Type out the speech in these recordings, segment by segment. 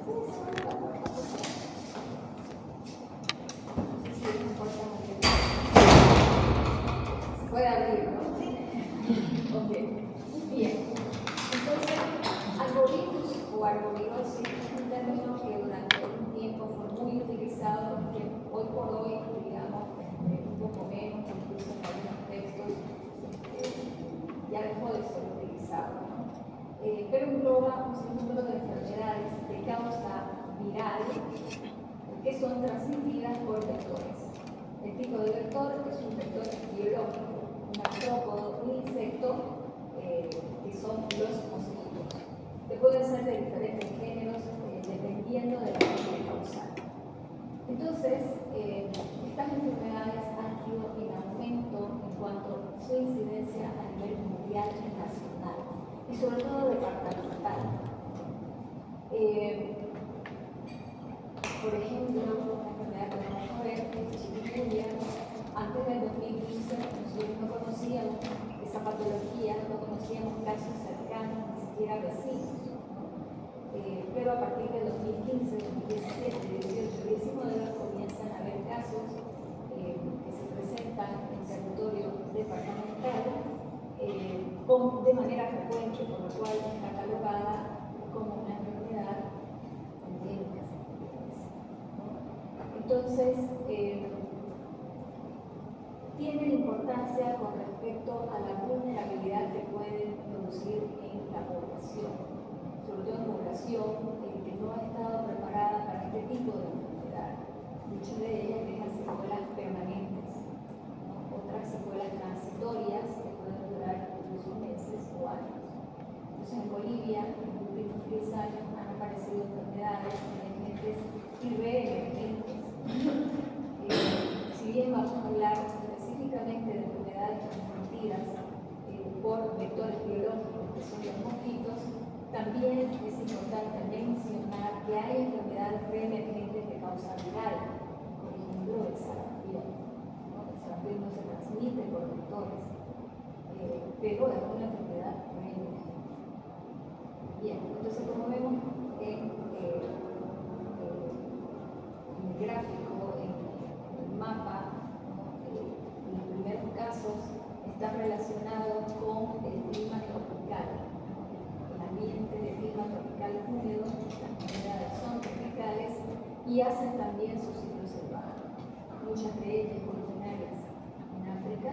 Se puede abrir, ¿no? Ok. Bien. Entonces, arbovirus o arboridosis es un término que durante un tiempo fue muy utilizado y que hoy por hoy, digamos, un poco menos, incluso en algunos textos, ya dejó de ser utilizado, ¿no? Pero engloba un sinnúmero de enfermedades de causa viral que son transmitidas por vectores. El tipo de vector es un vector biológico, un artrópodo, un insecto, que son los mosquitos, que pueden ser de diferentes géneros dependiendo de la fuente causal. Entonces, estas enfermedades han ido en aumento en cuanto a su incidencia a nivel mundial y nacional, y sobre todo departamental. Por ejemplo, una enfermedad que vamos a ver es chikungunya. Antes del 2015 nosotros no conocíamos esa patología, no conocíamos casos cercanos, ni siquiera vecinos. Pero a partir del 2015, 2017, 18, 19 comienzan a haber casos que se presentan en territorio departamental de manera frecuente, por lo cual es catalogada como una enfermedad endémica. Entonces, tienen importancia con respecto a la vulnerabilidad que pueden producir en la población, sobre todo en población que no ha estado preparada para este tipo de enfermedad. Muchas de ellas dejan secuelas permanentes, ¿no? Otras secuelas transitorias que pueden durar incluso meses o años. Entonces, en Bolivia, en los últimos 10 años han aparecido enfermedades emergentes y reemergentes. Si bien vamos a hablar específicamente de enfermedades transmitidas por vectores biológicos, que son los mosquitos, también es importante mencionar que hay enfermedades reemergentes de causa viral, por ejemplo el sarampión. El sarampión no se transmite por vectores, pero es una enfermedad reemergente. Bien, entonces como vemos en el gráfico, en el mapa, los primeros casos están relacionados con el clima tropical. El ambiente de clima tropical húmedo, las enfermedades son tropicales y hacen también su ciclo salvaje. Muchas de ellas originarias en África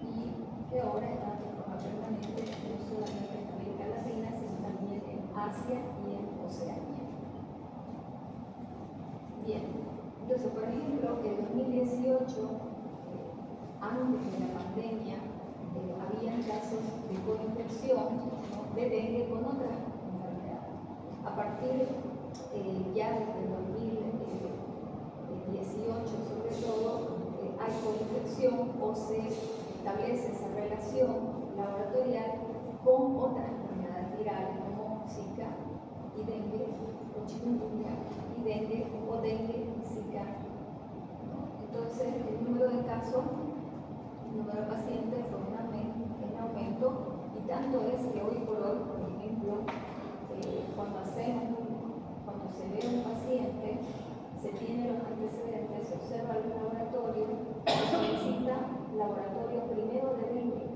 y que ahora están de forma permanente no solamente en América Latina, sino también en Asia y en Oceanía. Bien, entonces, por ejemplo, en 2018, antes de la pandemia, había casos de coinfección, ¿no?, de dengue con otras enfermedades. A partir ya desde el 2018, sobre todo, hay coinfección o se establece esa relación laboratorial con otras enfermedades virales como Zika y dengue, o chikungunya y dengue, o dengue y Zika, ¿no? Entonces, el número de casos, el número de pacientes fue en aumento, y tanto es que hoy por hoy, por ejemplo, cuando se ve un paciente, se tiene los antecedentes, se observa el laboratorio, se solicita laboratorio primero de dengue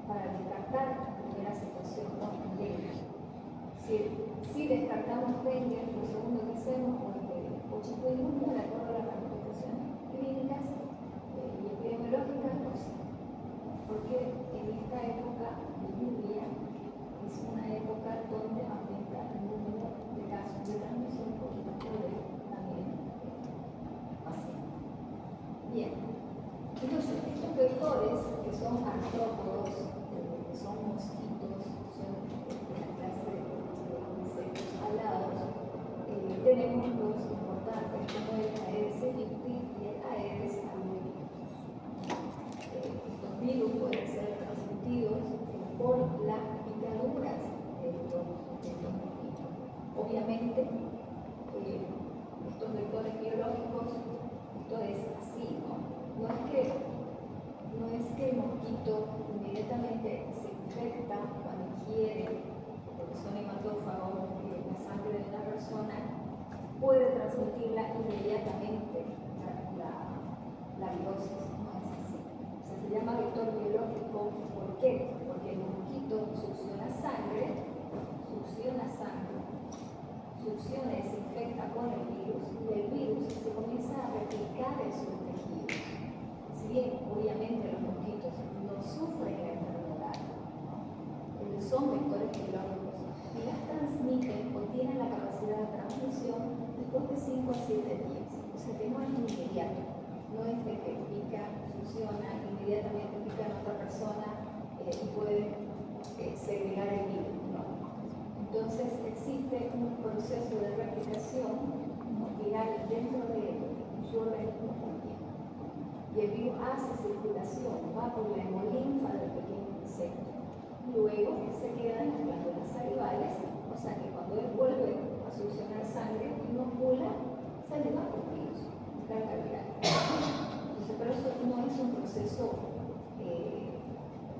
para descartar la primera situación, ¿no?, dengue. Si descartamos dengue, lo segundo que hacemos o chikungunya, de acuerdo a las manifestaciones clínicas y epidemiológicas, no sé. Porque en esta época de lluvia es una época donde aumenta el número de casos de transmisión por también pacientes. Bien, entonces estos vectores que son artrópodos, que son mosquitos, son de la clase de insectos alados, tenemos dos importantes como el Aedes aegypti y el Aedes albopictus. Estos virus pueden ser transmitidos por las picaduras de estos mosquitos. Obviamente, estos vectores biológicos, esto es así, ¿no? No es que el mosquito inmediatamente se infecta cuando ingiere, porque son hematófagos, la sangre de una persona, transmitirla inmediatamente la virosis, no es así. O sea, se llama vector biológico, ¿por qué? Porque el mosquito succiona sangre, succiona y se infecta con el virus, y el virus se comienza a replicar en sus tejidos. Si bien, obviamente, los mosquitos no sufren la enfermedad, son vectores biológicos y las transmiten o tienen la capacidad de transmisión después de 5 a 7 días. O sea que no es inmediato, no es de que pica, funciona, inmediatamente pica en otra persona y puede segregar el virus. No. Entonces existe un proceso de replicación viral dentro de su organismo también. Y el virus hace circulación, va por la hemolinfa del pequeño insecto. Luego se queda en las glándulas salivales, o sea que cuando él vuelve a succionar sangre, inocula saliva con virus, carga viral. Entonces, pero eso no es un proceso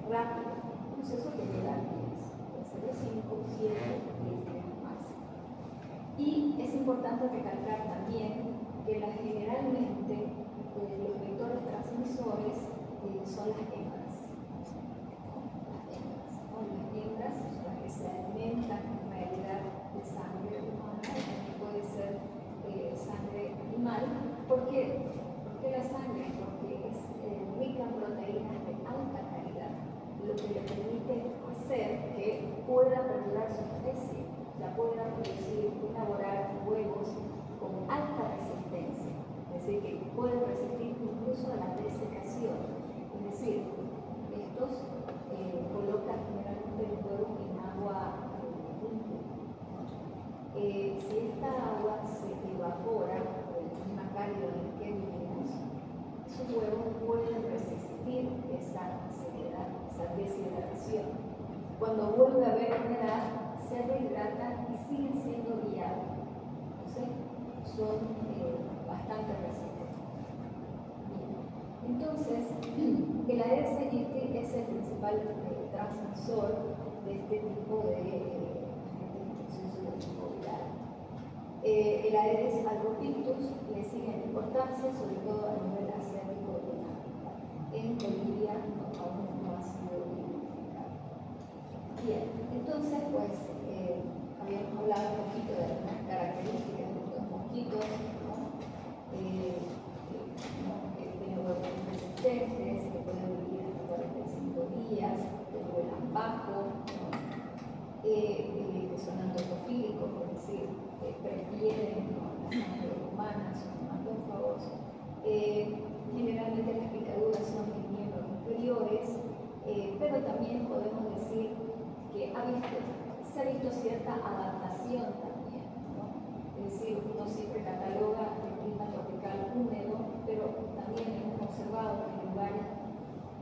rápido, un proceso que lleva días, puede ser de 5, 7, 10 días más. Y es importante recalcar también que generalmente los vectores transmisores son las hembras. Las hembras son las que se alimentan en realidad de sangre humana, y también puede ser sangre animal. ¿Por qué? Porque la sangre, porque es rica en proteínas de alta calidad, lo que le permite hacer que pueda perdurar su especie, la pueda producir, elaborar huevos con alta resistencia, es decir, que pueden resistir incluso a la desecación. Es decir, estos colocan generalmente el huevo en agua limpia. Si esta agua se evapora por el clima cálido en el que vivimos, esos huevos pueden resistir esa sequedad, esa deshidratación. Cuando vuelve a haber humedad, se rehidratan y siguen siendo viables. Entonces, son bastante resistentes. Entonces, el Aedes aegypti es el principal transmisor de este tipo de infección de tipo viral. El Aedes albopictus le sigue en importancia, sobre todo a nivel asiático y en África. En Bolivia aún no ha sido identificado. Bien, entonces, pues, habíamos hablado un poquito de algunas características de estos mosquitos, ¿no? Que tienen huevos resistentes, que pueden vivir hasta 45 días, que vuelan bajo, ¿no? Que son antropofílicos, es decir, que prefieren, ¿no?, la sangre humana, son macrófagos. Generalmente las picaduras son en miembros inferiores, pero también podemos decir que se ha visto cierta adaptación también, ¿no? Es decir, uno siempre cataloga el clima tropical húmedo, pero también hemos observado que en lugares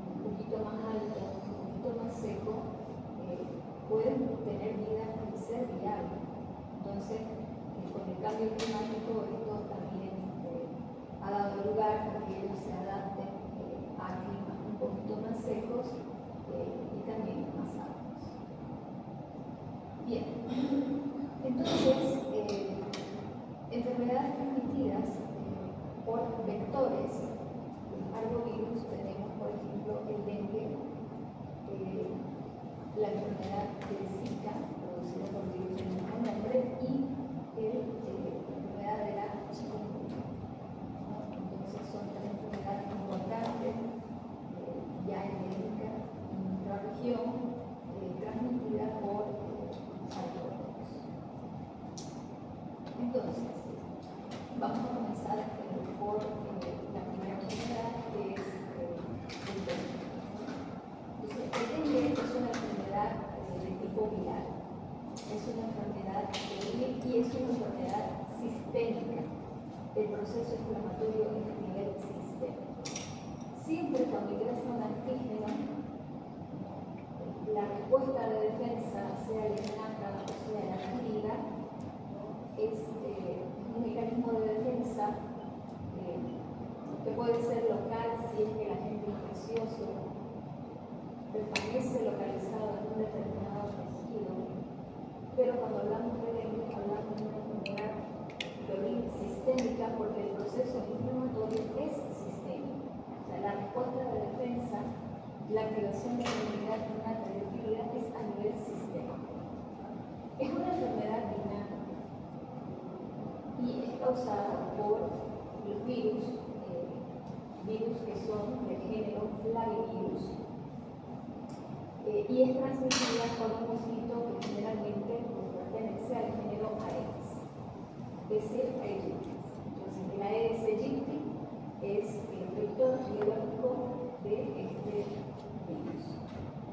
un poquito más altos, un poquito más secos, pueden tener vida y ser viables. Entonces, con el cambio climático, esto también ha dado lugar a que ellos se adapten a climas un poquito más secos y también más altos. Bien, entonces, enfermedades transmitidas por vectores, arbovirus, tenemos por ejemplo el dengue, la enfermedad de Zika, producida por virus del mismo nombre, y la enfermedad de la chikungunya. Entonces son tres enfermedades importantes, ya endémicas en nuestra región, transmitidas por arbovirus. Entonces, vamos a comenzar por la primera enfermedad, que es el dengue. Entonces, el dengue es una enfermedad de tipo viral, es una enfermedad febril y es una enfermedad sistémica. El proceso inflamatorio es a nivel sistémico. Siempre cuando ingresa un antígeno, la respuesta de defensa, sea la innata o sea la adquirida, es un mecanismo de defensa que puede ser local si es que el agente infeccioso permanece localizado en un determinado tejido, pero cuando hablamos de dengue, hablamos de una enfermedad febril sistémica proceso inflamatorio es sistémico. O sea, la respuesta de defensa, la activación de la inmunidad innata y adquirida es a nivel sistémico. Es una enfermedad dinámica y es causada por los virus que son del género Flavivirus, y es transmitida por un mosquito que generalmente pertenece al género Aedes, especie aegypti. Entonces, el Aedes aegypti es el vector biológico de este virus,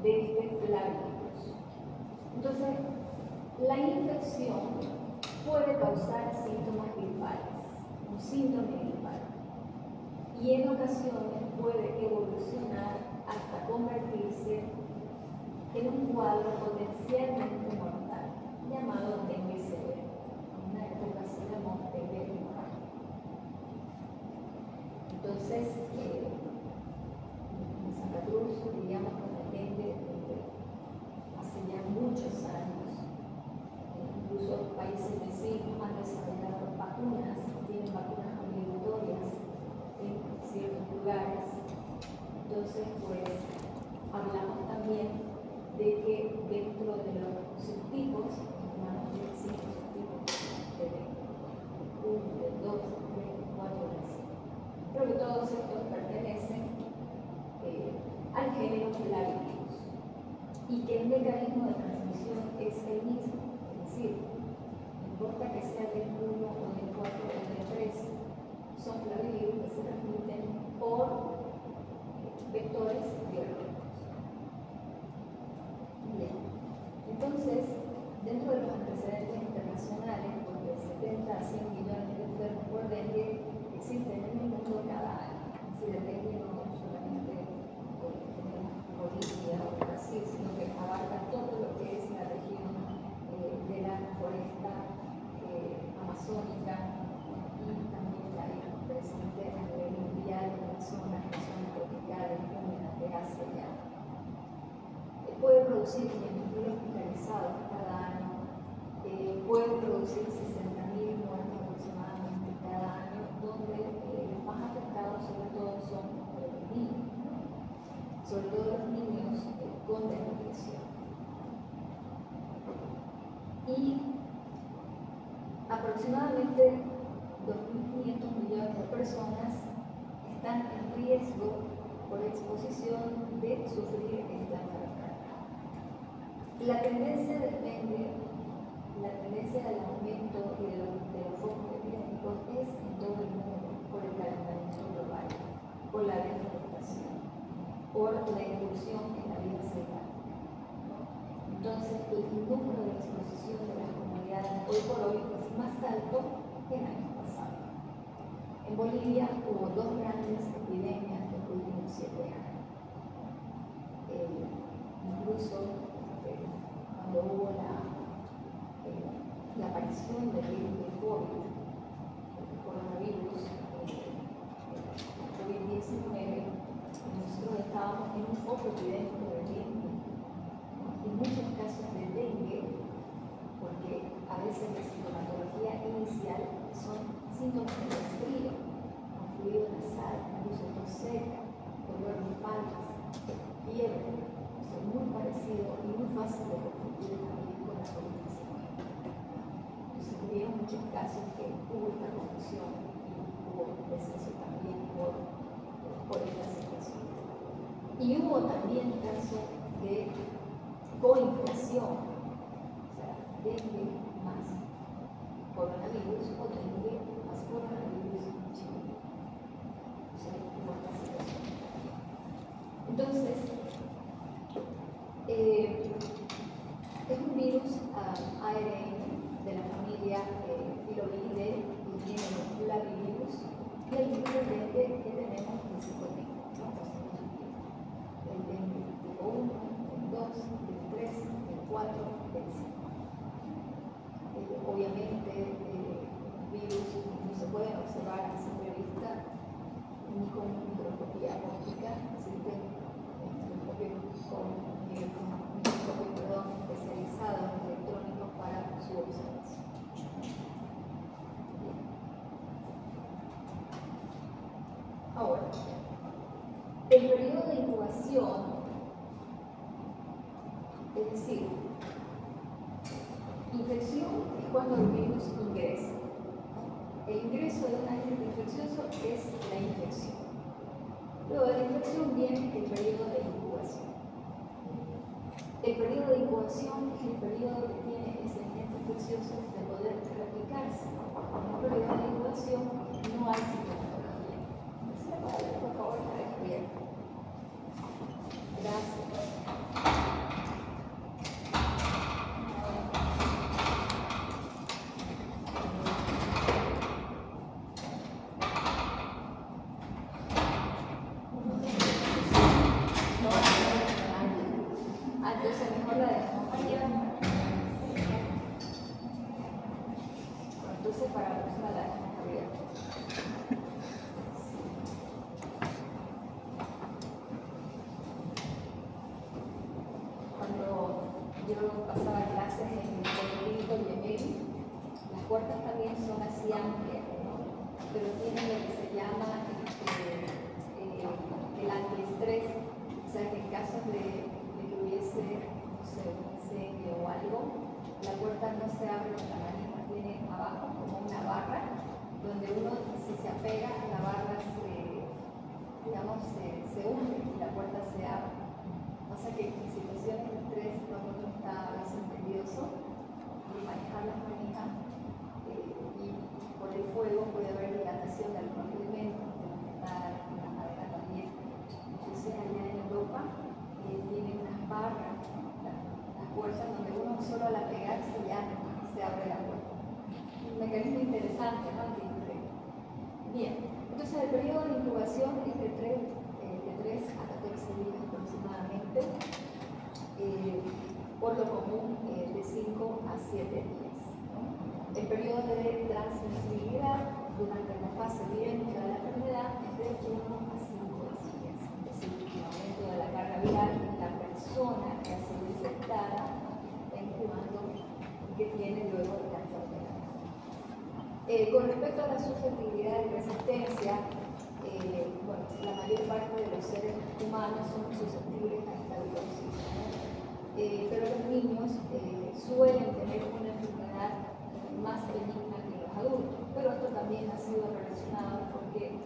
de este Flavivirus. Entonces, la infección puede causar síntomas gripales, un síndrome gripal, y en ocasiones puede evolucionar hasta convertirse en un cuadro potencialmente mortal, llamado dengue severo. En una época se llamó dengue hemorrágico. Entonces, en Santa Cruz, diríamos con el dengue hace ya muchos años. Incluso países vecinos han desarrollado vacunas, tienen vacunas obligatorias en ciertos lugares. Entonces, pues, hablamos también de que dentro de los subtipos, humanos de 5 subtipos de dengue, 1, 2, 3, 4, 5, pero que todos estos pertenecen al género Flavivirus y que el mecanismo de transmisión es el mismo, es decir, no importa que sea del 1 o del 4 o del 3, son Flavivirus que se transmiten por vectores biológicos. Bien. Entonces, dentro de los antecedentes internacionales, porque 70 a 100 millones de enfermos por dengue existen en el mundo cada año. Es decir, el dengue no solamente tenemos Bolivia o Brasil, sino que abarca todo lo que es la región de la foresta amazónica, y también la hay presente a nivel mundial en las zonas tropicales, húmedas de Asia y África. Puede producir 500.000 hospitalizados cada año, puede producir 60.000 muertes aproximadamente cada año, donde los más afectados sobre todo son los niños, sobre todo los niños con desnutrición. Y aproximadamente 2.500 millones de personas están en riesgo por exposición de sufrir esta enfermedad. La tendencia del dengue, la tendencia del aumento de los focos epidémicos es en todo el mundo por el calentamiento global, por la deforestación, por la incursión en la vida selvática. Entonces, el número de exposición de las comunidades hoy por hoy es más alto que en años pasados. En Bolivia hubo 2 grandes epidemias en los últimos 7 años. Incluso cuando hubo la aparición del virus de COVID, el coronavirus, COVID-19, nosotros estábamos en un foco epidémico de dengue, en muchos casos de dengue, porque a veces la sintomatología inicial son síntomas de resfrío, con fluido nasal, incluso tos seca, dolor de espaldas, fiebre. Muy parecido y muy fácil de confundir también con la COVID-19. Entonces, hubieron muchos casos que hubo esta confusión y hubo deceso también por esta situación. Y hubo también casos de coinfección, o sea, dengue más coronavirus o dengue más coronavirus en Chile. O sea, hubo esta situación. Entonces, es un virus ARN de la familia Filoviridae, y tiene los Flavivirus, y el tipo de dengue que tenemos es psicótico, ¿no? El dengue tipo 1, el 2, el 3, el 4, el 5. Obviamente, virus no se pueden observar a simple vista ni con microscopía óptica, existen microscopios especializados electrónicos para su observación. El periodo de incubación, es decir, infección es cuando el virus ingresa. El ingreso de un agente infeccioso es la infección. Luego de la infección viene el periodo de incubación. El periodo de incubación es el periodo que tiene ese agente infeccioso de poder replicarse. En el periodo de incubación no hay sintomatología. Por favor, para estudiar. Gracias. Entonces mejor la dejamos allá. Entonces para la próxima la dejamos abierta. Cuando yo pasaba clases en el Politécnico de Gemelli, las puertas también son así amplias, ¿no? Pero tienen lo que se llama el antiestrés, o sea que en caso de que hubiese, no sé, un incendio o algo, la puerta no se abre con la manija, tiene abajo como una barra, donde uno, si se apega, la barra se hunde y la puerta se abre. O sea que en situaciones de estrés, cuando uno está a veces nervioso, y manejar las manijas y por el fuego puede haber dilatación de algunos elementos, de los metales, de la madera también. Entonces allá en Europa tienen unas barras, las puertas donde uno solo al apegarse ya se abre la puerta. Un mecanismo interesante, ¿no? Bien, entonces el periodo de incubación es de 3 a 14 días aproximadamente, por lo común de 5 a 7 días, ¿no? El periodo de transmisibilidad durante la fase viral de la enfermedad es de 1 a 5 días, es decir, el aumento de la carga viral en la persona que ha sido infectada está incubando y que tiene luego la enfermedad. Con respecto a la susceptibilidad y resistencia, bueno, la mayor parte de los seres humanos son susceptibles a esta virosis, ¿no? Pero los niños suelen tener una enfermedad más benigna que los adultos, pero esto también ha sido relacionado porque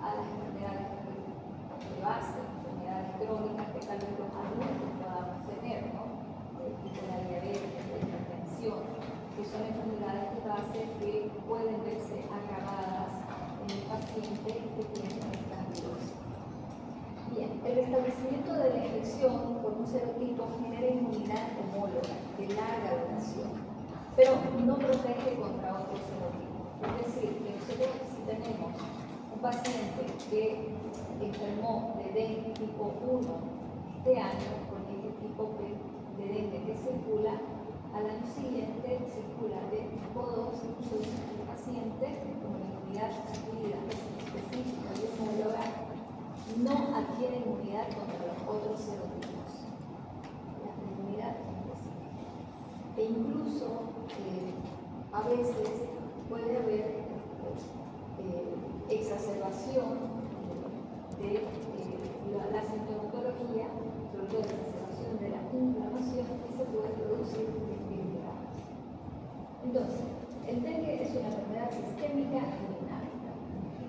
a las enfermedades de base, enfermedades crónicas que tal vez los adultos podamos tener, ¿no? Tipo la diabetes, la hipertensión, que son enfermedades de base que pueden verse agravadas en el paciente que tiene esta virosis. Bien, el restablecimiento de la infección por un serotipo genera inmunidad homóloga de larga duración, pero no protege contra otro serotipo. Es decir, que nosotros si tenemos un paciente que enfermó de dengue tipo 1 este año, con el tipo de dengue que circula, al año siguiente circula de tipo 2, entonces el paciente con la inmunidad adquirida específica y homóloga no adquiere inmunidad contra los otros serotipos. La inmunidad específica. E incluso a veces puede haber exacerbación de la sintomatología, sobre todo exacerbación de la inflamación que se puede producir en grado. Entonces, el dengue es una enfermedad sistémica y dinámica,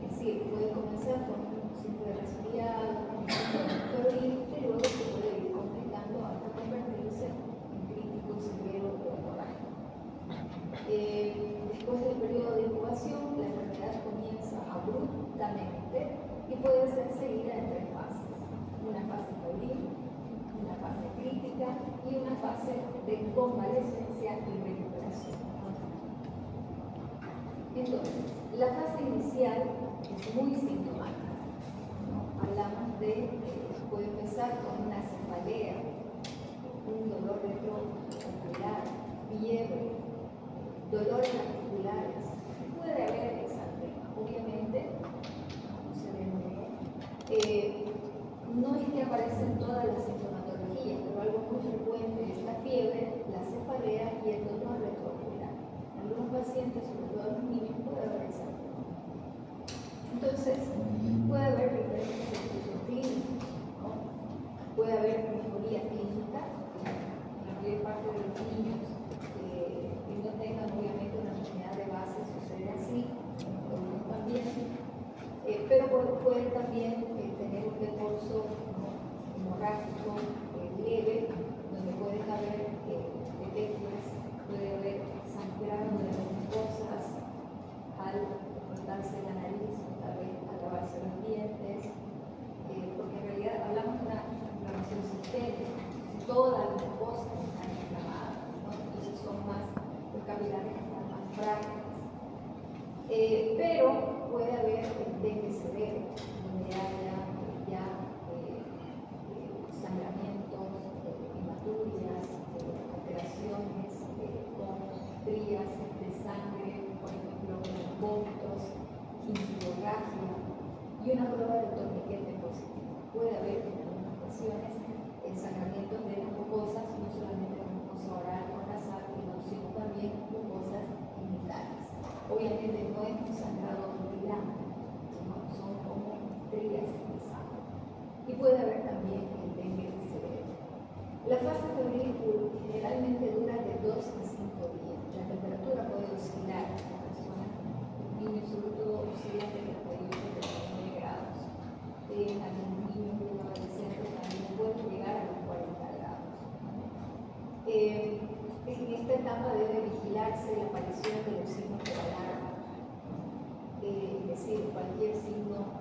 es decir, puede comenzar con un simple resfriado, febril, y luego se puede ir complicando hasta convertirse en crítico, severo o hemorrágico. Después del periodo de incubación, la enfermedad comienza abruptamente y puede ser seguida en 3 fases: una fase febril, una fase crítica y una fase de convalescencia y recuperación. Entonces, la fase inicial es muy sintomática, ¿no? Hablamos de puede empezar con una cefalea, un dolor retroarticular, fiebre, dolores articulares, puede haber exantema, obviamente, no se ve muy bien. No es que aparecen todas las sintomatologías, pero algo muy frecuente es la fiebre, la cefalea y el dolor retroarticular. En algunos pacientes, sobre todo en los niños, puede haber exantema. Entonces, puede haber diferentes estudios clínicos haber mejoría clínica en la mayor parte de los niños que no tengan obviamente una enfermedad de base, sucede así, en los adultos también, pero puede también tener un recurso hemorrágico leve, donde pueden haber petequias, puede haber sangrado de las mucosas al cortarse la nariz, tal vez al lavarse los dientes, porque en realidad hablamos de una inflamación sistémica, todas las mucosas están inflamadas, ¿no? Entonces son más, los capilares están más frágiles. Pero puede haber dengue severo, donde haya ya sangramientos, hematuриas, alteraciones con estrías de sangre, por ejemplo, vómitos, gingivogagia y una prueba de torniquete positivo. Puede haber en algunas ocasiones sangramientos de las mucosas, no solamente la mucosa oral o nasal, sino también mucosas genitales. Obviamente no es un sangrado brillante, sino son como estrías de sangre. Y puede haber también el dengue severo. La fase febril generalmente dura de 2 a 5 días. La temperatura puede oscilar en las personas, los niños sobre todo oscilan de 38 a 39 grados. A los niños y los adolescentes también pueden llegar a los 40 grados. En esta etapa debe vigilarse la aparición de los signos de alarma, es decir, cualquier signo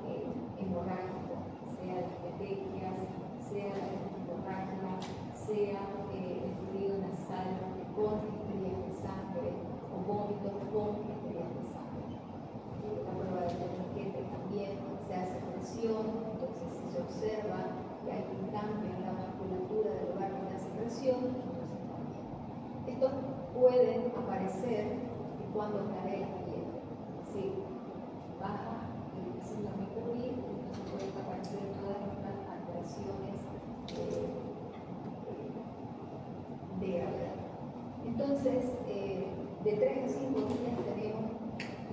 hemorrágico, sea las petequias, sea la hemorragia, sea el fluido nasal con estrías de sangre o vómitos con estrías de sangre. La prueba de torniquete también se hace presión, entonces si se observa que hay un cambio en la musculatura del lugar donde hace presión, entonces también. Estos pueden aparecer cuando cae la fiebre, es decir, baja el síndrome febril, entonces pueden aparecer todas estas alteraciones de gravedad. Entonces, de 3 a 5 días tenemos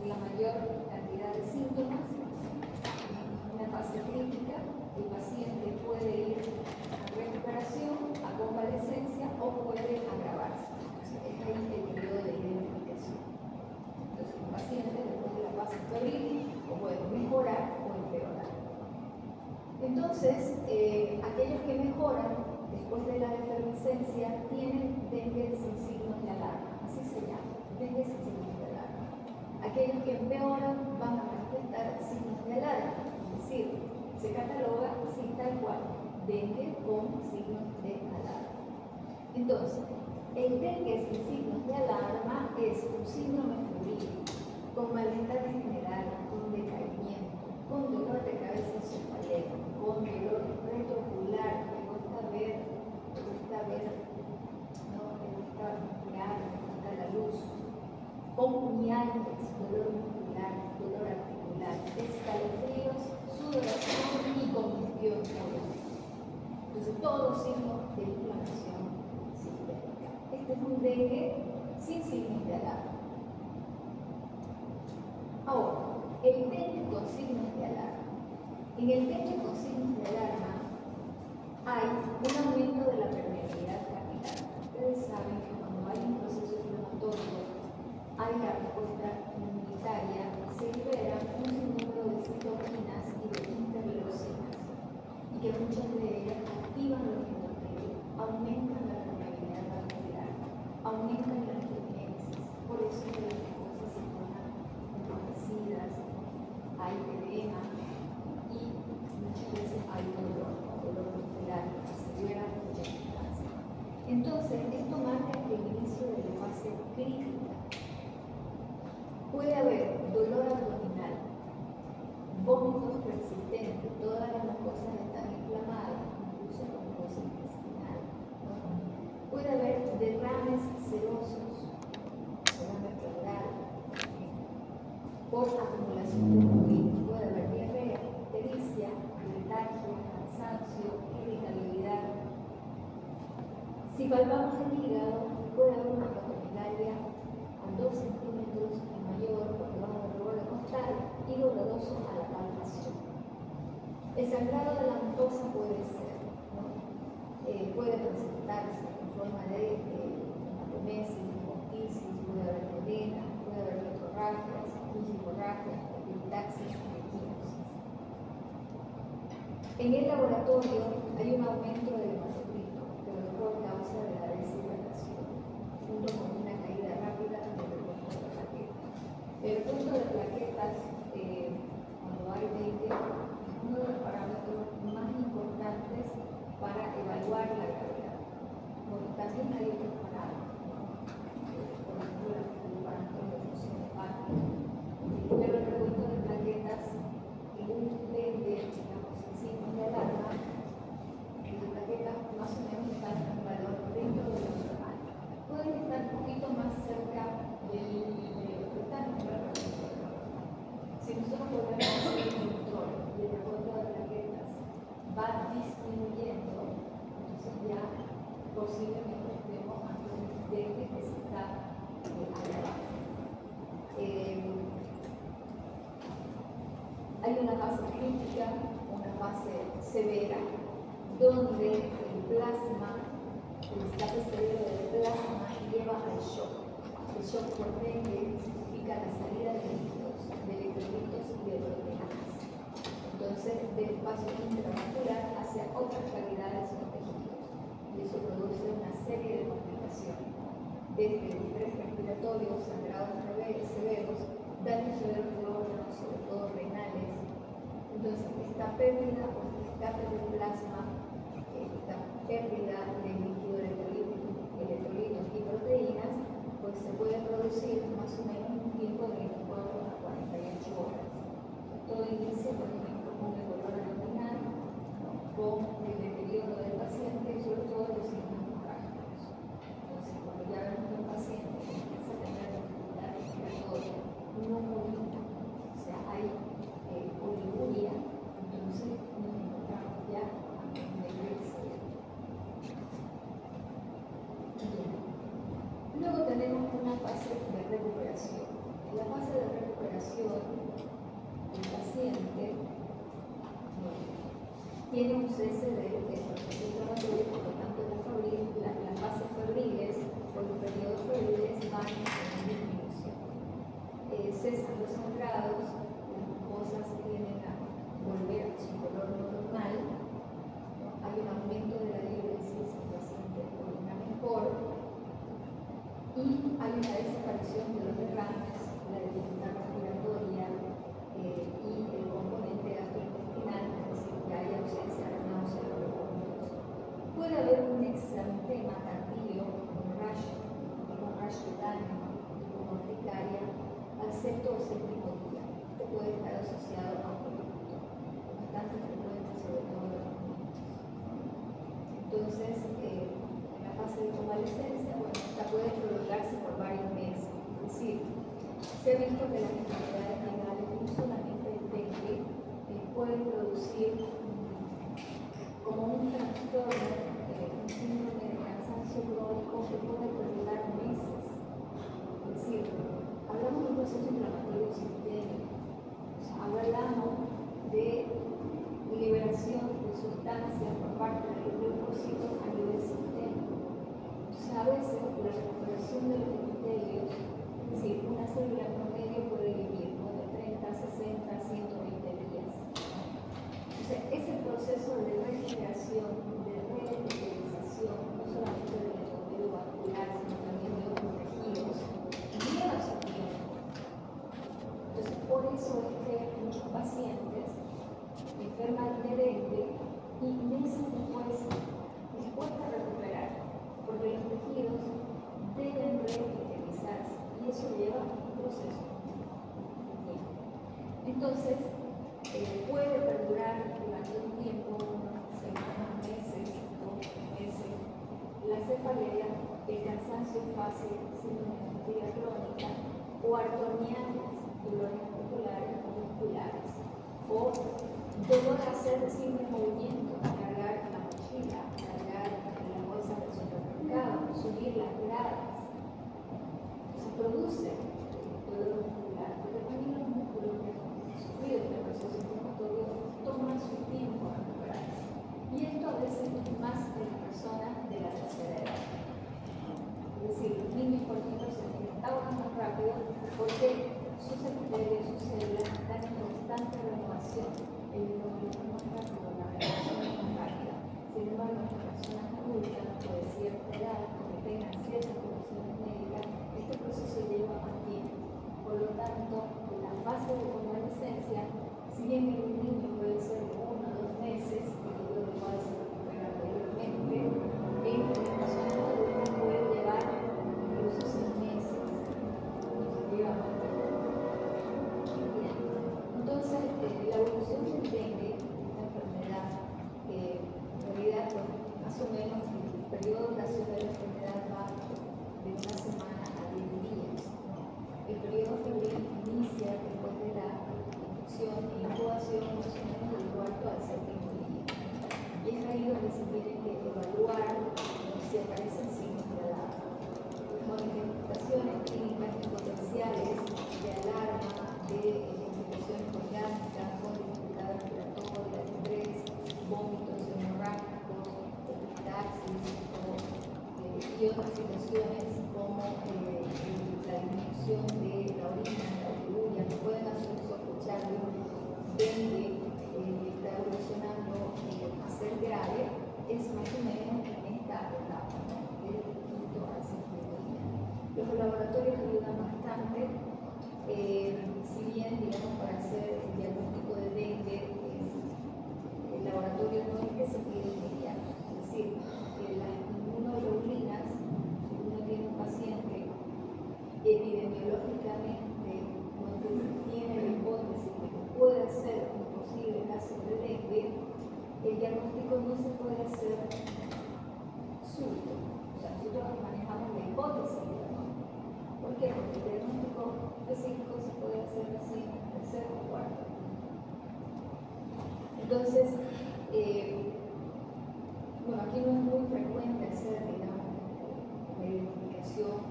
la mayor cantidad de síntomas. En una fase crítica, el paciente puede ir a recuperación, a convalescencia o puede agravarse. Entonces, es ahí el periodo de identificación. Entonces, el paciente después de la fase febril o puede mejorar o empeorar. Entonces, aquellos que mejoran después de la efervescencia tienen dengue sin signos de alarma, así se llama, dengue sin signos de alarma. Aquellos que empeoran van a manifestar signos de alarma, es decir, se cataloga así tal cual, dengue con signos de alarma. Entonces, el dengue sin signos de alarma es un síndrome febril, con malestar general, con decaimiento, con dolor de cabeza cefalea, con dolor retroocular, me gusta ver, ¿no? Me gusta mirar, me gusta la luz, con mialgias, dolor muscular, dolor articular, escalofríos, sudoración y congestión obviamente. Entonces, todos signos de inflamación sistémica. Este es un dengue sin signos de alarma. Ahora, el dengue con signos de alarma. En el dengue con signos de alarma hay un aumento de la permeabilidad capilar. Ustedes saben que cuando hay un proceso inflamatorio, hay la respuesta inmunitaria, se libera un sinnúmero de citoquinas y de interleucinas, y que muchas de ellas activan los endotelios, aumentan la permeabilidad capilar, aumentan la angiogenesis, por eso las cosas se tornan enrojecidas, hay edema y muchas veces hay dolor muscular, severa mucha sustancia. Entonces, esto marca el inicio de la fase crítica. Puede haber dolor abdominal, vómitos persistentes, todas las mucosas están inflamadas, incluso la mucosa intestinal, ¿no? Puede haber derrames serosos, derrame pleural, por acumulación de fluidos, puede haber diarrea, ictericia, letargia, cansancio, irritabilidad. Si palpamos el hígado, puede haber una patogeniaria a 2 centímetros y mayor por debajo del borde costal y doloroso a la palpación. El sangrado de la mucosa puede ser, ¿no? forma de hematemesis, hemoptisis, puede haber edema, puede haber metrorragias, hemorragias, epistaxis, equinosis. En el laboratorio hay un aumento del hematocrito, pero es por causa de la deshidratación, junto con una caída rápida del punto de plaquetas. El punto de plaquetas, cuando hay 20, es uno de los parámetros más importantes para evaluar la gravedad. Bueno, también hay otros parámetros, por ejemplo, el parámetro de función hepática, pero el recuento de plaquetas depende, digamos, en signos de alarma, las plaquetas más o menos están en valor dentro de lo normal. Pueden estar un poquito más cerca del límite, pero están en valor dentro de lo normal. Si nosotros volvemos a hacer el control y el recuento de plaquetas va disminuyendo, entonces ya posiblemente estemos ante un incidente que se está agravando. Hay una fase crítica, una fase severa, donde el plasma, el escape severo del plasma lleva al shock. El shock por dengue significa la salida de líquidos, de electrolitos y de proteínas. Entonces, del espacio intravascular hacia otras calidades o tejidos. Y eso produce una serie de complicaciones, desde estrés respiratorio, sangrados severos, daños severos de órganos, sobre todo renales. Entonces, esta pérdida o este escape de plasma, esta pérdida de líquido electrolitos y proteínas, pues se puede producir más o menos en un tiempo de 24 a 48 horas. Todo inicia, por ejemplo, con el dolor abdominal, con el deterioro del paciente y sobre todo los signos hemorrágicos. Entonces, cuando ya vemos que un paciente empieza a tener dificultad respiratoria, no vomita, o sea, hay oliguria, entonces nos encontramos ya ante un nivel severo. Luego tenemos una fase de recuperación. En la fase de recuperación, el paciente tiene un cese del proceso inflamatorio, por lo tanto las fases febriles o los periodos febriles van en disminución. Cesan los sangrados, las mucosas tienden a volver a su color normal, hay un aumento de la diuresis, el paciente orina mejor y hay una desaparición de los derrames, la dificultad respiratoria y el componente gastrointestinal, es decir, que hay ausencia de náusea o de vómitos. Puede haber un exantema tardío, un rash cutáneo, como urticaria, al sexto o séptimo día. Este puede estar asociado a un producto, bastante frecuente, sobre todo en los niños. Entonces, en la fase de convalescencia, bueno, esta puede prolongarse por varios meses. Es decir, se ha visto que las enfermedades renales, no solamente el dengue, pueden producir como un trastorno, un síndrome de cansancio crónico que puede perdurar meses. Es decir, hablamos de un proceso inflamatorio sistémico, o sea, hablamos de liberación de sustancias por parte de los leucocitos a nivel sistémico. Entonces, a veces la recuperación de los epitelios, es decir, una célula promedio puede vivir de 30, 60, 120 días. Entonces, ese proceso de regeneración, de reepitelización, no solamente del endotelio vascular, sino también de otros tejidos, lleva su tiempo. Entonces, por eso es que muchos pacientes enferman de dengue y meses después les cuesta recuperar, porque los tejidos deben reepitelizarse y eso lleva un proceso de tiempo. Entonces, puede perdurar durante un tiempo, semanas, meses, 2 meses, la cefalea, el cansancio fácil, síndrome de fatiga crónica, o artronianas, dolores articulares o musculares, o dolor a hacer sin movimiento, cargar la mochila, cargar la bolsa del supermercado, subir las gradas. Se produce dolor muscular, porque también los músculos que han sufrido este proceso inflamatorio toman su tiempo a recuperarse. Y esto a veces es más en las personas de la tercera edad. porque sus epitelios, sus células están en constante renovación. El metabolismo es más rápido, la renovación es más rápida. Sin embargo, en personas adultas o de cierta edad, que tengan ciertas condiciones médicas, este proceso lleva más tiempo. Por lo tanto, en la fase de convalescencia, si bien en un niño puede ser de 1 a 2 meses, y luego puede se recupera mayormente, en personas adultas puede llevar incluso 6 meses. Lleva más tiempo. Bien. Entonces, la evolución del dengue, esta enfermedad, en realidad, más o menos, el periodo de duración de la enfermedad va de 1 semana a 10 días. El periodo febril inicia después de la infección e incubación más o menos del 4 al 7º día. Y es ahí donde se tiene que evaluar si aparecen signos de alarma. Manifestaciones clínicas y potenciales de alarma, de infecciones orgánicas, con dificultad respiratoria, estrés, vómitos hemorrágicos, epistaxis y otras situaciones como la disminución de la orina, la urea, que pueden hacer sospechar de un dengue que está evolucionando a ser grave, es más o menos en esta etapa, ¿no? Del 5º al 7º día. Los laboratorios ayudan bastante, si bien, digamos, para hacer el diagnóstico de dengue, el laboratorio no es que se pide inmediato, es decir, que las inmunoglobulinas, si uno tiene un paciente epidemiológicamente no tiene la hipótesis de que pueda ser un posible caso de dengue, el diagnóstico no se puede hacer súbito. O sea, nosotros manejamos la hipótesis, ¿no? ¿Por qué? Porque el diagnóstico específico se puede hacer así en el tercer o cuarto. Entonces, bueno, aquí no es muy frecuente hacer, digamos, la identificación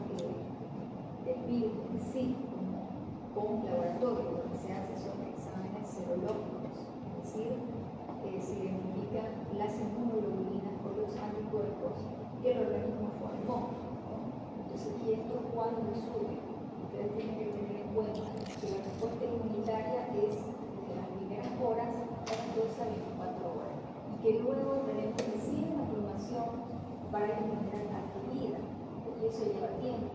del virus en sí con laboratorio. Lo que se hace son exámenes serológicos, es decir, se identifican las inmunoglobulinas o los anticuerpos que el organismo formó, ¿no? Entonces, y esto cuando sube, ustedes tienen que tener en cuenta que la respuesta inmunitaria es de las primeras horas a las 12 a 24 horas, y que luego tenemos recién la formación para la inmunidad adquirida, y eso lleva tiempo,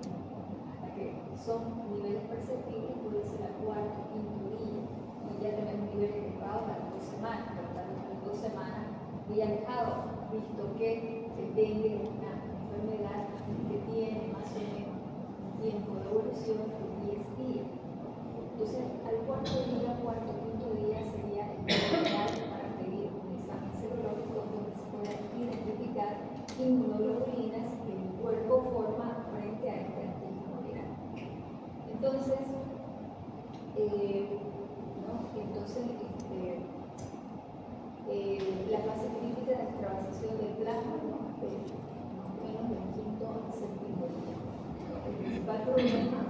hasta que son niveles perceptibles, puede ser la cuarta o quinto día, y ya tenemos niveles elevados a las 2 semanas, por lo tanto, a las 2 semanas muy alejado, visto que el dengue es una enfermedad que tiene más o menos un tiempo de evolución de 10 días. Entonces, al cuarto día, cuarto, quinto día sería el ideal para pedir un examen serológico donde se pueda identificar inmunoglobulinas que el cuerpo forma frente a este antígeno viral. Entonces, la fase crítica de extravasación del plasma, ¿no? Más o menos del 5º al 7º día. El principal problema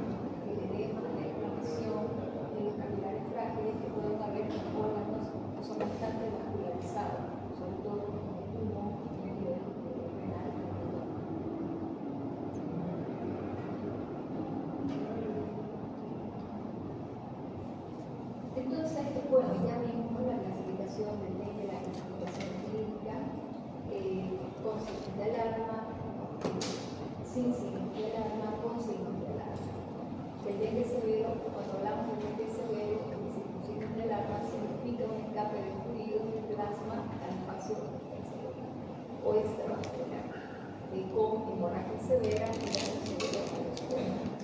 es el edema, la inflamación de los capilares frágiles que pueden haber en órganos que son bastante vascularizados, sobre todo en el pulmón y a nivel renal. Entonces, bueno, ya vimos la clasificación del dengue, la clasificación clínica, con signos de alarma, sin signos de alarma, con signos de alarma. El dengue severo, cuando hablamos de dengue severo, sin signos de alarma, significa un escape de fluido de plasma al espacio celular o extravascular, con hemorragia severa y daño severo a los pulmones.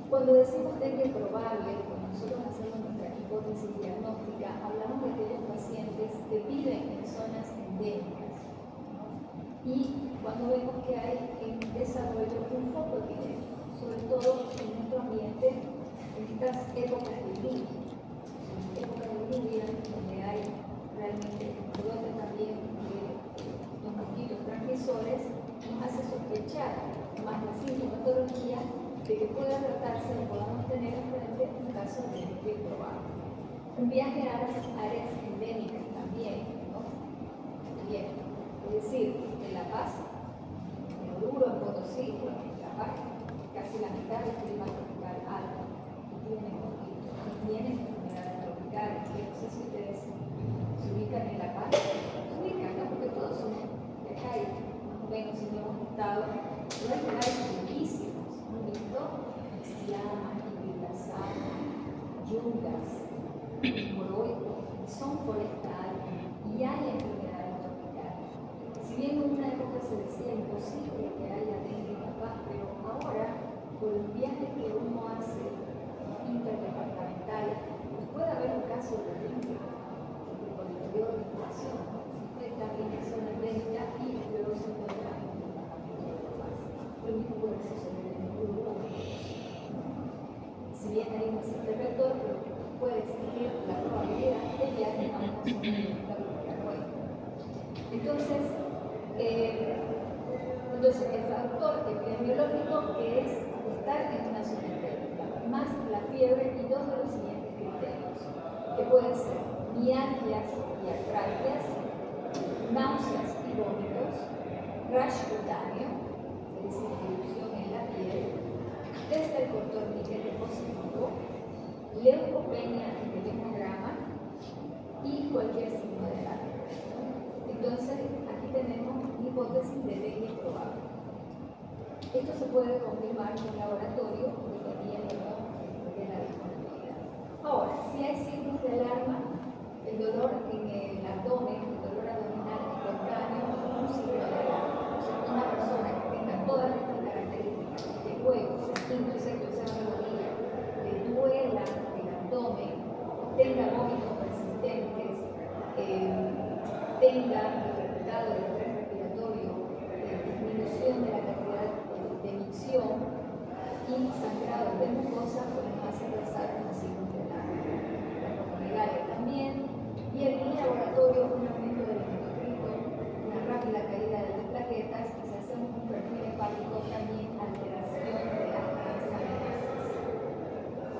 Cuando decimos dengue probable, cuando nosotros hacemos nuestra hipótesis diagnóstica, hablamos de aquellos pacientes que viven en zonas endémicas, ¿no? Y cuando vemos que hay en desarrollo un foco epidémico, sobre todo en nuestro ambiente, en estas épocas de lluvia, donde hay realmente brotes también de los mosquitos transmisores, nos hace sospechar más la sintomatología de que pueda tratarse o podamos tener enfrente un caso de dengue probable. Un viaje a las áreas endémicas también, ¿no? Bien, es decir, en La Paz, en Oruro, en Potosí, bueno, en La Paz, casi casi la mitad del clima tropical alto y tienen enfermedades tropicales. Yo no sé si ustedes se ubican en La Paz, se ubican, ¿no? Porque todos son de acá y más o menos si no hemos estado, pero hay lugares bellísimos, ¿han visto? Llamas, hibridación, yungas, moroico, son forestales y hay enfermedades tropicales. Si bien en una época se decía imposible que haya dengue en La Paz, pero ahora, por los viajes que uno hace interdepartamentales, puede haber un caso de dengue, porque por el periodo de incubación también es zona endémica y luego se encuentra en la familia de La Paz. Lo mismo puede suceder en Uruguay. Si bien hay un simple vector, pero puede existir la probabilidad de viaje a una zona endémica de entonces, el factor epidemiológico es estar en una zona endémica, más la fiebre y dos de los siguientes criterios, que pueden ser mialgias y artralgias, náuseas y vómitos, rash cutáneo, es decir, erupción en la piel, desde el cotorniquete positivo, leucopenia en el hemograma y cualquier signo de alarma. Entonces, aquí tenemos hipótesis de dengue probable. Esto se puede confirmar en un laboratorio dependiendo de la disponibilidad. Ahora, si hay signos de alarma, el dolor en el abdomen, el dolor abdominal espontáneo, un signo de alarma. O sea, una persona que tenga todas estas características, que luego instinto seco, se rodilla, le duela el abdomen, tenga vómitos persistentes, tenga dificultad del estrés respiratorio, disminución de la cantidad de emisión y sangrado de mucosa, pues nos hace pensar en los signos de la broncomegalia también, y en el laboratorio un aumento del hematocrito, una rápida caída de las plaquetas y se hace un perfil hepático también alteración de las transaminasas.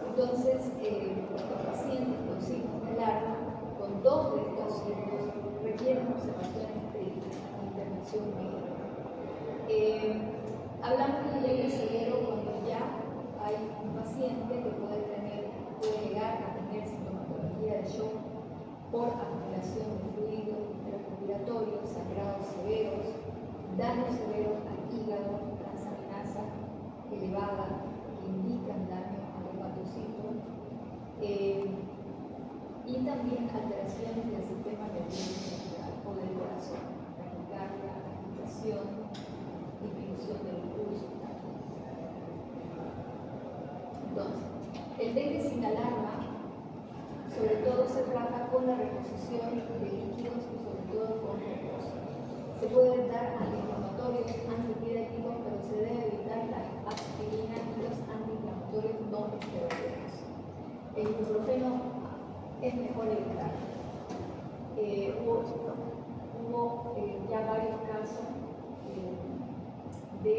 Entonces, los pacientes con signos de alarma, con dos de estos signos, requieren observación estricta e intervención médica. Hablamos de un dengue severo cuando ya hay un paciente que puede llegar a tener sintomatología de shock por acumulación de fluido respiratorio, sangrados severos, daños severos al hígado, transaminasa elevada que indican daño al hepatocito, y también alteraciones del sistema nervioso central o del corazón, taquicardia, agitación, disminución del pulso. Entonces, el dengue sin alarma, sobre todo se trata con la reposición de líquidos y sobre todo con reposo. Se pueden dar antiinflamatorios, antipiréticos, pero se debe evitar la aspirina y los antiinflamatorios no esteroideos. El ibuprofeno es mejor evitar. Hubo ya varios casos de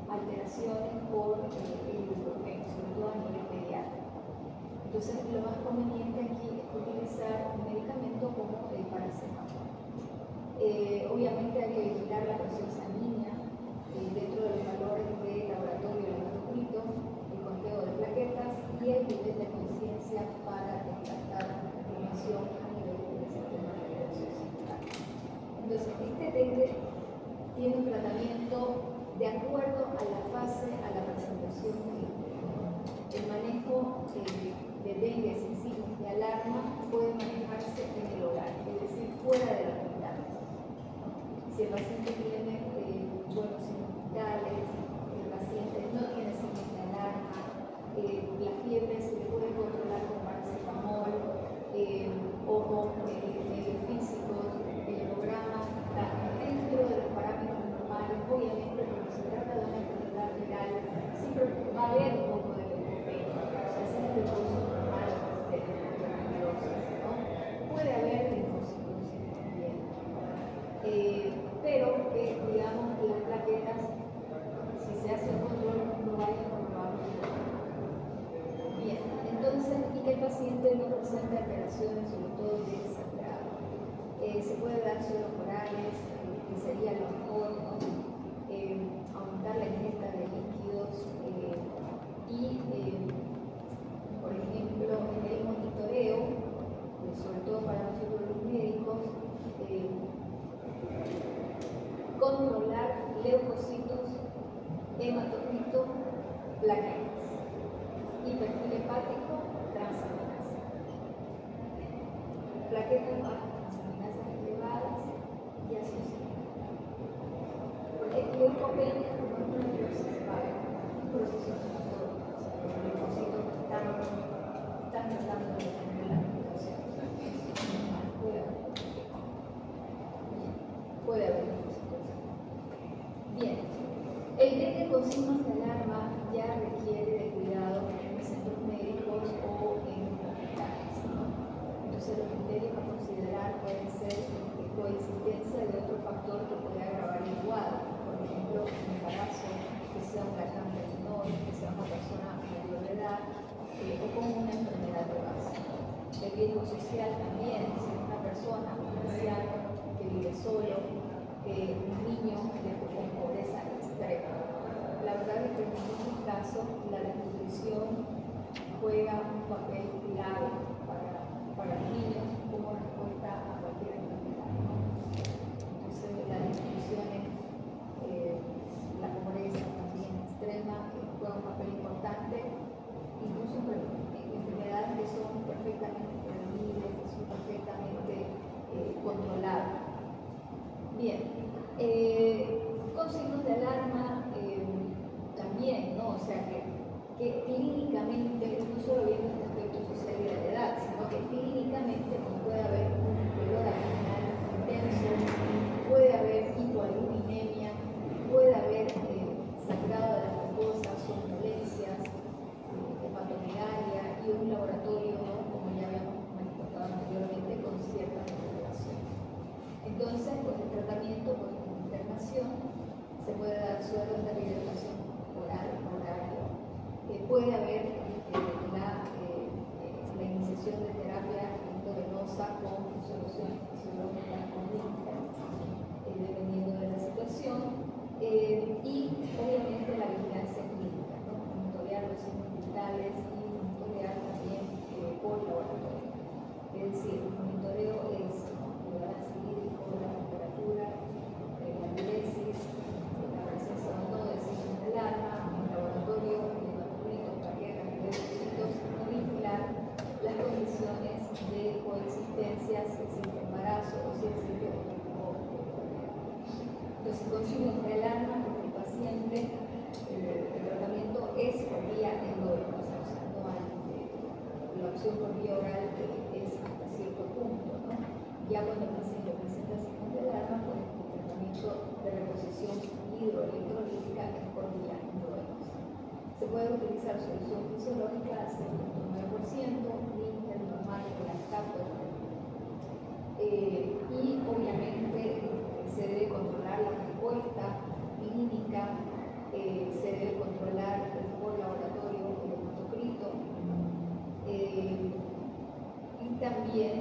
alteraciones por el ibuprofeno, sobre todo a nivel pediátrico. Entonces, lo más conveniente aquí es utilizar un medicamento como el paracetamol. Obviamente hay que vigilar la presión sanguínea dentro de los valores de laboratorio del hematocrito, el conteo de plaquetas y el nivel de conciencia para descartar inflamación a nivel del sistema nervioso central. Entonces, este dengue tiene un tratamiento de acuerdo a la fase, a la presentación clínica. El manejo de dengue sin signos de alarma puede manejarse en el hogar, es decir, fuera del hospital. Si el paciente tiene buenos signos vitales, el paciente no tiene signos de alarma, la fiebre se le puede controlar con paracetamol o con medios físicos, el hemograma está dentro de los parámetros normales, obviamente cuando se trata de una enfermedad viral siempre va a haber un poco de leucopenia, o sea, ese es el recurso normal de la fibrosis, ¿no? Puede haber linfocitosis también, pero que, digamos, las plaquetas, si se hace el control, no vayan por abajo. Bien, entonces, y que el paciente no presente alteraciones, sobre todo de sangrado. Se puede dar sueros orales, que sería lo mejor, ¿no? Aumentar la ingesta de líquidos, y perfil hepático transaminasa. Plaquetas bajas, transaminasas elevadas y asociadas. Porque leucopenia no es una neurosis para un proceso inflamatorio. O sea, los linfocitos están tratando de detener la inflamación. Puede haber linfocitos. Bien, el dengue con signos de alarma ya requiere de cuidado en centros médicos o en hospitales, ¿no? Entonces los criterios a considerar pueden ser coexistencia de otro factor que puede agravar el cuadro, por ejemplo, un embarazo, que sea un lactante menor, que sea una persona mayor de edad o con una enfermedad de base. El riesgo social también, si es una persona, un anciano que vive solo, un niño con pobreza extrema. La verdad es que en muchos casos la desnutrición juega un papel clave para los niños como respuesta a cualquier enfermedad, ¿no? Entonces la desnutrición, la pobreza también extrema juega un papel importante, incluso en enfermedades que son perfectamente prevenibles, que son perfectamente controlables. Bien, con signos de alarma también, ¿no? O sea que clínicamente, no solo viendo este aspecto social y de la edad, sino que clínicamente puede haber un dolor abdominal intenso, puede haber hipoalbuminemia, puede haber sangrado de las mucosas, somnolencias, hepatomegalia y un laboratorio, ¿no? Como ya habíamos manifestado anteriormente, con cierta preocupación. Entonces, pues el tratamiento con internación se puede dar sueros de rehabilitación oral, horario. Puede haber la iniciación de terapia endovenosa con soluciones fisiológicas con dependiendo de la situación, y obviamente la vigilancia clínica, ¿no? Monitorear los signos vitales y monitorear también por laboratorio. Es decir, el monitoreo es el balance hídrico, la temperatura, la diuresis, la presencia o no de signos de alarma, el laboratorio, el hematocrito, plaquetas, leucocitos, y vigilar las condiciones de coexistencia, si existe embarazo o si existe otro tipo de enfermedad. Entonces, con signos de alarma, el paciente, el tratamiento es por vía endovenosa, o sea, no hay la opción por vía oral es hasta cierto punto, ¿no? Ya cuando el paciente presenta signos de alarma, pues el tratamiento de reposición hidroelectrolítica es por vía endovenosa. Se puede utilizar solución fisiológica al 6.9%, límite normal o lactato, y obviamente se debe controlar la respuesta clínica, se debe controlar por laboratorio el hematocrito, y también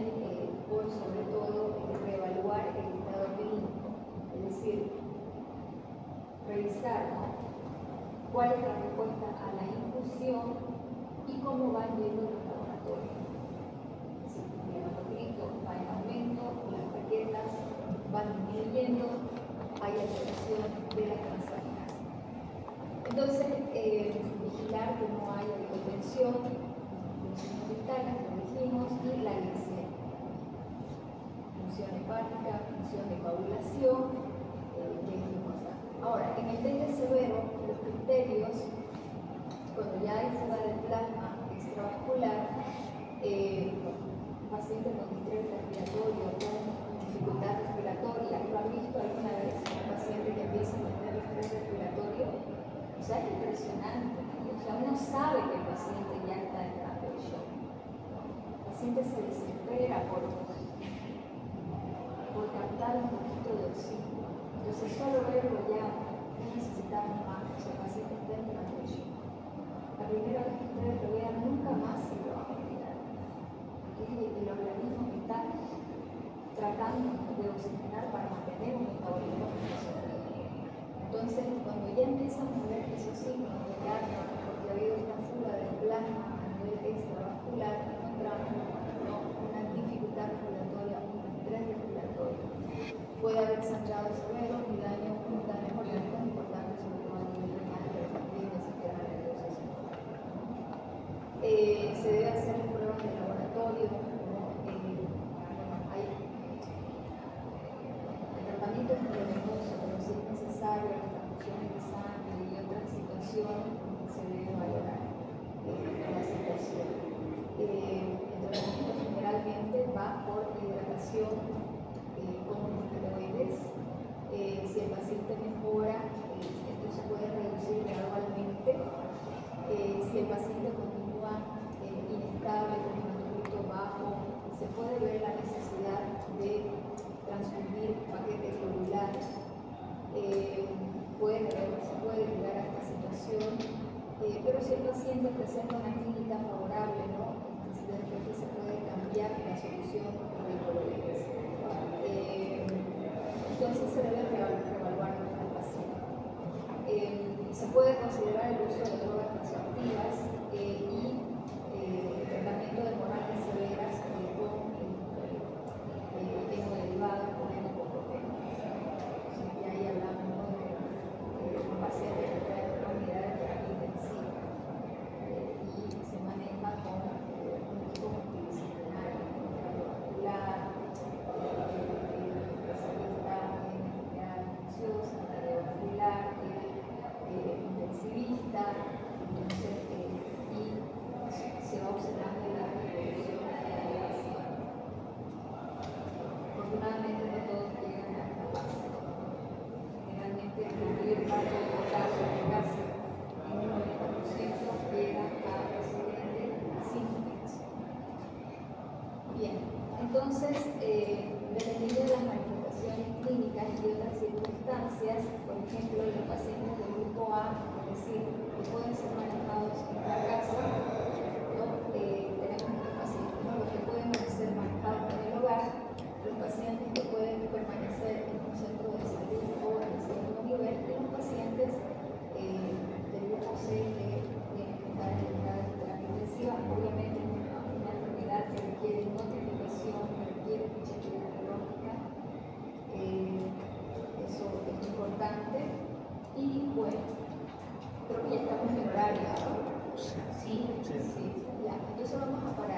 por sobre todo reevaluar el estado clínico, es decir, revisar, ¿no? Cuál es la respuesta a la infusión y cómo van yendo los laboratorios. Si el hematocrito va en aumento, las plaquetas van disminuyendo, hay alteración de la transaminasa. Entonces, vigilar que no haya hipotensión, los signos vitales, como dijimos, y la glicemia. Función hepática, función de coagulación, que es importante. Ahora, en el dengue severo, los criterios, cuando ya hay fuga del plasma extravascular, paciente con distrés respiratorio, con dificultad respiratoria, ¿lo han visto alguna vez? Un paciente que empieza a tener distrés respiratorio, o sea, es impresionante, ¿no? O sea, uno sabe que el paciente ya está entrando en shock. El paciente se desespera por captar un poquito de oxígeno. Entonces, solo verlo ya no necesitamos más, o sea, el paciente está entrando en shock. La primera vez que ustedes lo vean, nunca más se lo van a olvidar. El organismo está tratando de oxigenar para mantener un metabolismo funcional. Entonces, cuando ya empiezan a ver esos signos de alarma, porque ha habido una fuga del plasma a nivel extravascular, encontramos una dificultad respiratoria, un estrés respiratorio. Puede haber sangrado severo y daños orgánicos importantes, sobre todo a nivel renal, pero también del sistema nervioso central. Se debe hacer pruebas de laboratorio, ¿no? Hay tratamientos intravenosos, pero si es necesario, las transfusiones de sangre y otras situaciones, se debe valorar la situación. El tratamiento generalmente va por hidratación con esteroides. Si el paciente mejora, esto se puede reducir gradualmente. Si el paciente continúa inestable, con un hematocrit bajo, se puede ver la necesidad de transfundir paquete globular. Se puede llegar a esta situación, pero si el paciente presenta una clínica favorable, ¿no? Entonces de repente se puede cambiar la solución de colores. Entonces se debe reevaluar al paciente. Se puede considerar el uso de drogas vasoactivas y el tratamiento de hemorragias severas con hemoderivados con hemococoteno. Y ahí hablamos, ¿no?, de un paciente que trae una unidad de terapia intensiva y se maneja con un equipo multidisciplinario, la especialista en enfermedad infecciosa, cardiovascular, intensivista, entonces, y se va observando la evolución de la paciente. Afortunadamente no todos llegan a esta fase. Generalmente la mayor parte de los casos, casi un 90%, llega a residente sin infección. Bien, entonces, dependiendo de las manifestaciones clínicas y otras circunstancias, por ejemplo, los pacientes del grupo A, es decir, que pueden ser manejados en la casa, ¿no? Tenemos estos pacientes, ¿no?, los que pueden ser manejados en el hogar, los pacientes que pueden permanecer en un centro de salud o en el segundo nivel, y los pacientes del grupo C que tienen que estar en la unidad de terapia intensiva. Obviamente una enfermedad que requiere notificación, que requiere ficha epidemiológica, eso es importante. Y bueno, creo que ya estamos en horario, ¿no? Sí. Ya. Entonces vamos a parar.